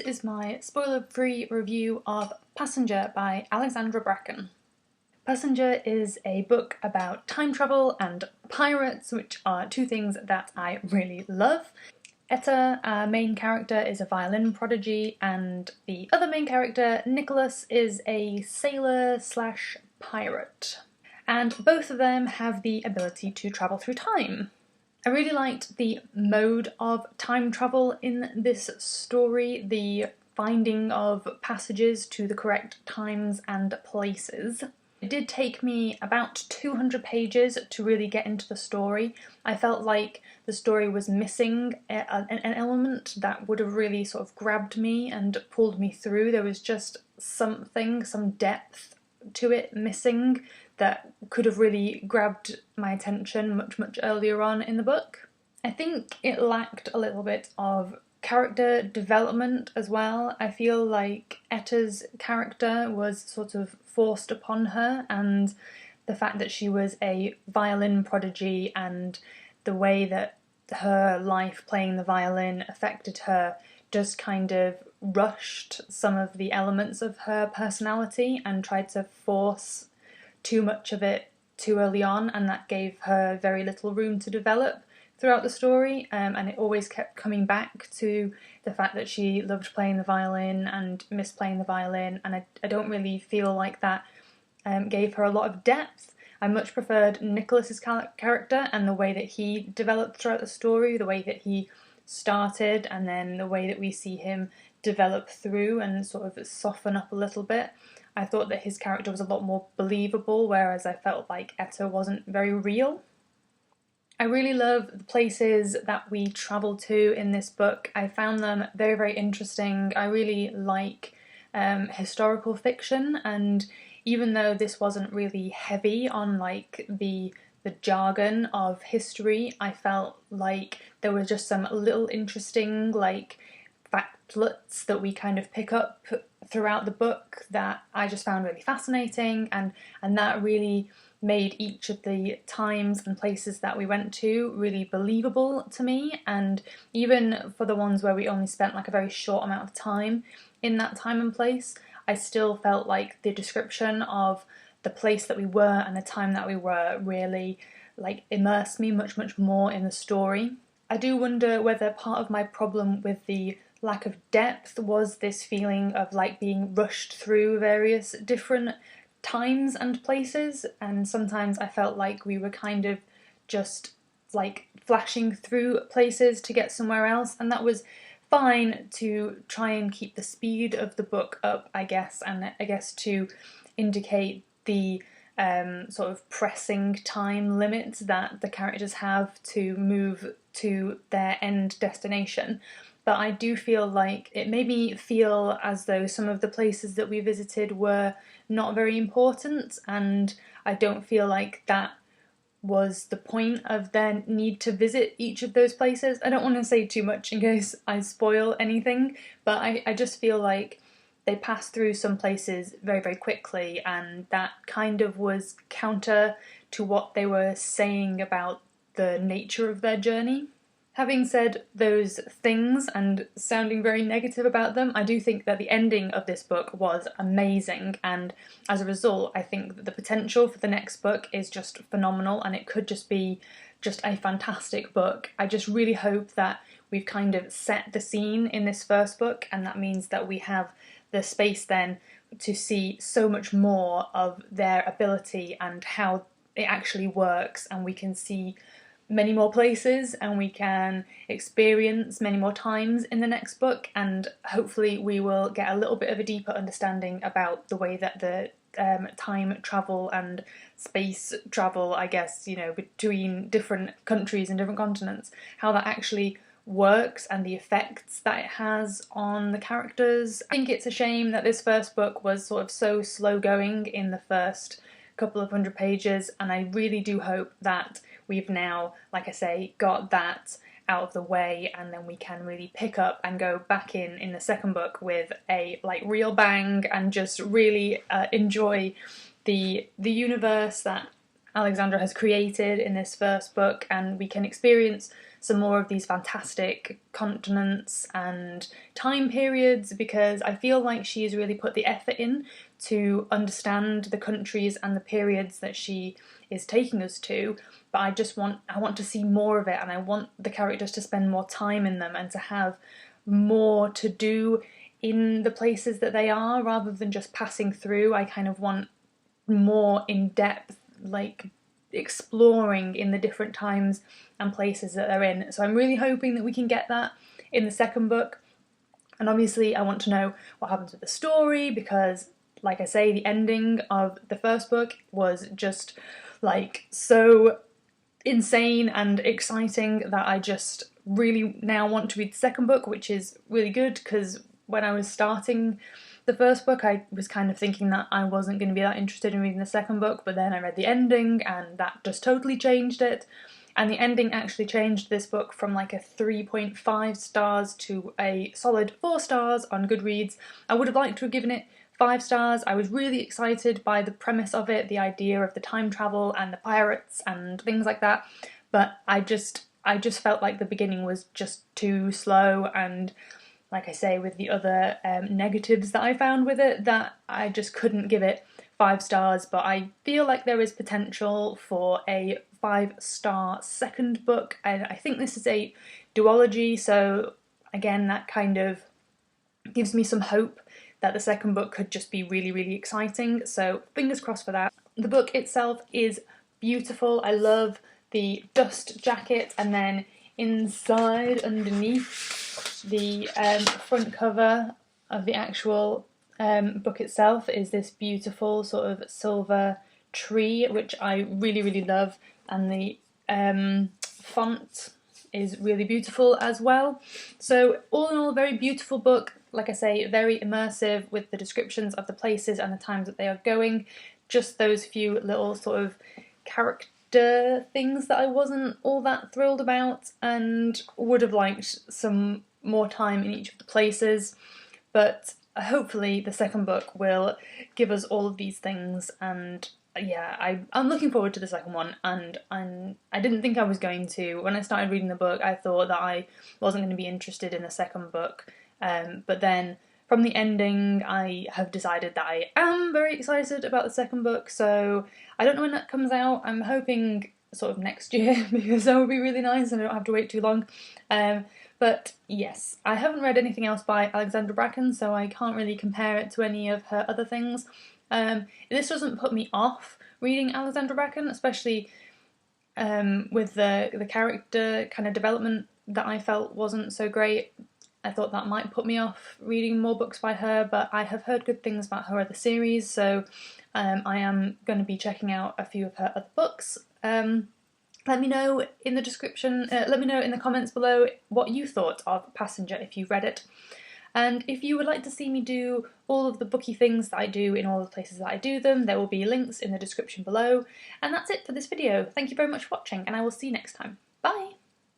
is my spoiler-free review of Passenger by Alexandra Bracken. Passenger is a book about time travel and pirates, which are two things that I really love. Etta, our main character, is a violin prodigy, and the other main character, Nicholas, is a sailor/pirate. And both of them have the ability to travel through time. I really liked the mode of time travel in this story, the finding of passages to the correct times and places. It did take me about 200 pages to really get into the story. I felt like the story was missing an element that would have really sort of grabbed me and pulled me through. There was just something, some depth to it missing that could have really grabbed my attention much earlier on in the book. I think it lacked a little bit of character development as well. I feel like Etta's character was sort of forced upon her, and the fact that she was a violin prodigy and the way that her life playing the violin affected her just kind of rushed some of the elements of her personality and tried to force too much of it too early on, and that gave her very little room to develop throughout the story, and it always kept coming back to the fact that she loved playing the violin and missed playing the violin, and I don't really feel like that gave her a lot of depth. I much preferred Nicholas's character and the way that he developed throughout the story, the way that he started and then the way that we see him develop through and sort of soften up a little bit. I thought that his character was a lot more believable, whereas I felt like Etta wasn't very real. I really love the places that we travel to in this book. I found them very interesting. I really like historical fiction, and even though this wasn't really heavy on like the jargon of history, I felt like there were just some little interesting like factlets that we kind of pick up throughout the book that I just found really fascinating, and that really made each of the times and places that we went to really believable to me. And even for the ones where we only spent like a very short amount of time in that time and place, I still felt like the description of the place that we were and the time that we were really like immersed me much more in the story. I do wonder whether part of my problem with the lack of depth was this feeling of like being rushed through various different times and places, and sometimes I felt like we were kind of just like flashing through places to get somewhere else, and that was fine to try and keep the speed of the book up, I guess, and I guess to indicate the sort of pressing time limits that the characters have to move to their end destination. But I do feel like it made me feel as though some of the places that we visited were not very important, and I don't feel like that was the point of their need to visit each of those places. I don't want to say too much in case I spoil anything, but I just feel like they passed through some places very quickly, and that kind of was counter to what they were saying about the nature of their journey. Having said those things and sounding very negative about them, I do think that the ending of this book was amazing, and as a result I think that the potential for the next book is just phenomenal, and it could just be just a fantastic book. I just really hope that we've kind of set the scene in this first book, and that means that we have the space then to see so much more of their ability and how it actually works, and we can see many more places and we can experience many more times in the next book, and hopefully we will get a little bit of a deeper understanding about the way that the time travel and space travel, I guess, you know, between different countries and different continents, how that actually works and the effects that it has on the characters. I think it's a shame that this first book was sort of so slow going in the first couple of hundred pages, and I really do hope that we've now, like I say, got that out of the way, and then we can really pick up and go back in the second book with a like real bang and just really enjoy the universe that Alexandra has created in this first book, and we can experience some more of these fantastic continents and time periods, because I feel like she's really put the effort in to understand the countries and the periods that she is taking us to. But I want to see more of it, and I want the characters to spend more time in them and to have more to do in the places that they are, rather than just passing through. I kind of want more in-depth, like, exploring in the different times and places that they're in. So I'm really hoping that we can get that in the second book. And obviously I want to know what happens with the story, because, like I say, the ending of the first book was just, like, so insane and exciting that I just really now want to read the second book, which is really good, because when I was starting the first book I was kind of thinking that I wasn't going to be that interested in reading the second book, but then I read the ending and that just totally changed it. And the ending actually changed this book from like a 3.5 stars to a solid 4 stars on Goodreads. I would have liked to have given it 5 stars. I was really excited by the premise of it, the idea of the time travel and the pirates and things like that, but I just felt like the beginning was just too slow, and like I say, with the other negatives that I found with it, that I just couldn't give it 5 stars. But I feel like there is potential for a 5-star second book, and I think this is a duology, so again that kind of gives me some hope that the second book could just be really, really exciting, so fingers crossed for that. The book itself is beautiful. I love the dust jacket, and then inside, underneath the front cover of the actual book itself is this beautiful sort of silver tree, which I really, really love, and the font is really beautiful as well. So all in all, a very beautiful book. Like I say, very immersive with the descriptions of the places and the times that they are going. Just those few little sort of character things that I wasn't all that thrilled about, and would have liked some more time in each of the places. But hopefully the second book will give us all of these things, and yeah, I'm looking forward to the second one, and I didn't think I was going to. When I started reading the book, I thought that I wasn't going to be interested in the second book, but then from the ending I have decided that I am very excited about the second book, so I don't know when that comes out. I'm hoping sort of next year, because that would be really nice and I don't have to wait too long. But yes, I haven't read anything else by Alexandra Bracken, so I can't really compare it to any of her other things. This doesn't put me off reading Alexandra Bracken, especially with the character kind of development that I felt wasn't so great. I thought that might put me off reading more books by her, but I have heard good things about her other series, so I am going to be checking out a few of her other books. Let me know in the description, let me know in the comments below what you thought of Passenger if you read it. And if you would like to see me do all of the booky things that I do in all the places that I do them, there will be links in the description below. And that's it for this video. Thank you very much for watching, and I will see you next time.